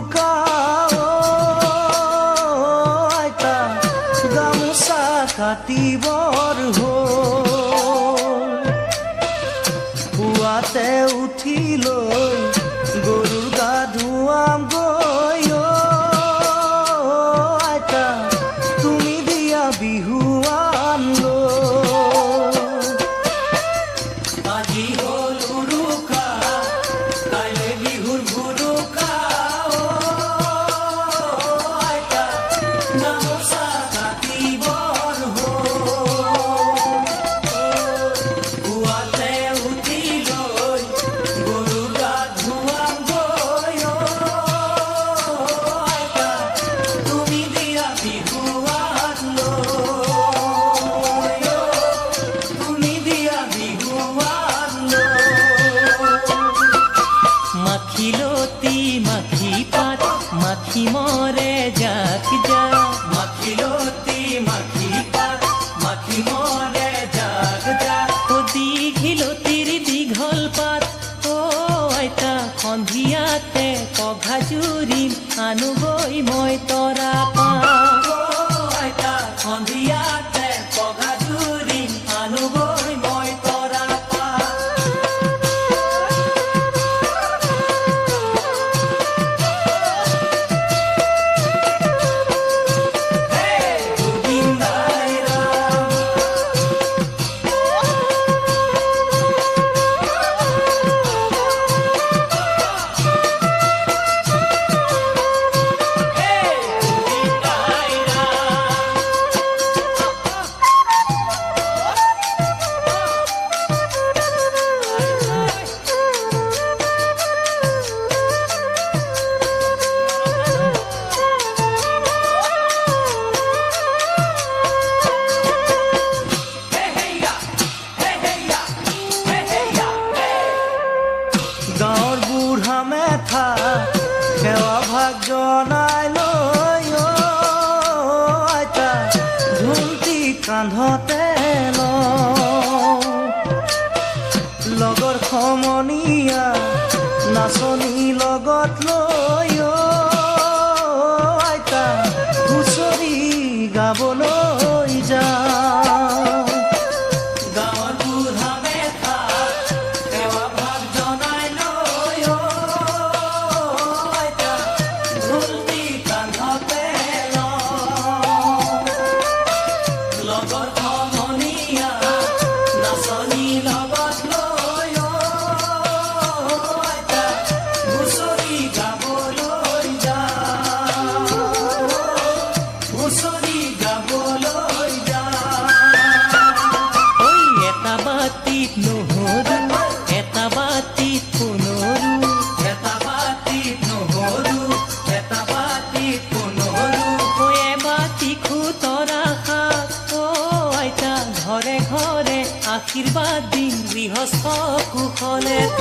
উৰুকা আইতা গামোচা কাটিবৰ হ'ল পুৱাতে উঠি লৈ গৰুৰ গা ধুৱাম গৈ আইতা তুমি দিয়া বিহুৱান লৈ আজি হ'ল উৰুকা কাইলৈ বিহুৰ ভুৰুকা আইতা গামোচা কাটিবৰ হ'ল পুৱাতে উঠি লৈ গৰুৰ গা ধুৱাম গৈ আইতা তুমি দিয়া বিহুৱান লৈ তুমি দিয়া বিহুৱান লৈ মাখিলতী মাখি পাত মাখি মৰে জাক জাক মাখিলতী মাখি পাত মাখি মৰে জাক জাক ও দীঘিলতীৰ দীঘল পাত ও আইতা সন্ধিয়াতে পঘা জুৰিম আনুগৈ মই তৰা পাত ও আইতা সন্ধিয়াতে পঘা জুৰিম আনুগৈ মই তৰা পাত গোবিন্দাই ৰাম গোবিন্দাই গাঁৱৰ বুঢ়া মেথা সেৱা ভাগ জনাই লৈ আইতা ধুন্তি কান্ধতে লওঁ লগৰ সমনীয়া নাচনী লগত লৈ আইতা হুঁচৰি গাবলৈ যাওঁ গাঁৱৰ বুঢ়া মেথা সেৱা ভাগ জনাই লৈ আইতা ধুন্তি কান্ধতে লওঁ লগৰ সমনীয়া নাচনী লগত লৈ আইতা হুঁচৰি গাবলৈ যাওঁ হুঁচৰি গাবলৈ যাওঁ ঐ এটা বাতিত নহৰু এটা বাতিত সোণৰু এটা বাতিত নহৰু এটা বাতিত সোণৰু ঐ এবাতি খুতৰা শাক ও আইতা ঘৰে ঘৰে আশীৰ্বাদ দিম গৃহস্থ কুশলে থ